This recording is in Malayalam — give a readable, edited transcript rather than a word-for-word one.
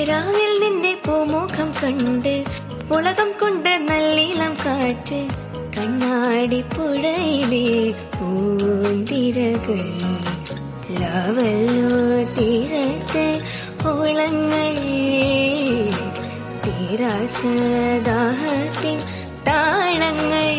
രാവിൽ നിന്റെ പൂമുഖം കണ്ട് ഉലകം കൊണ്ട് നല്ലീളം കാറ്റ് കണ്ണാടി പുഴയിലെ പൂന്തിരകൾ ലാവല്ലോ തീരത്തെ ഓളങ്ങൾ തീരാത്ത ദാഹത്തിൻ താളങ്ങൾ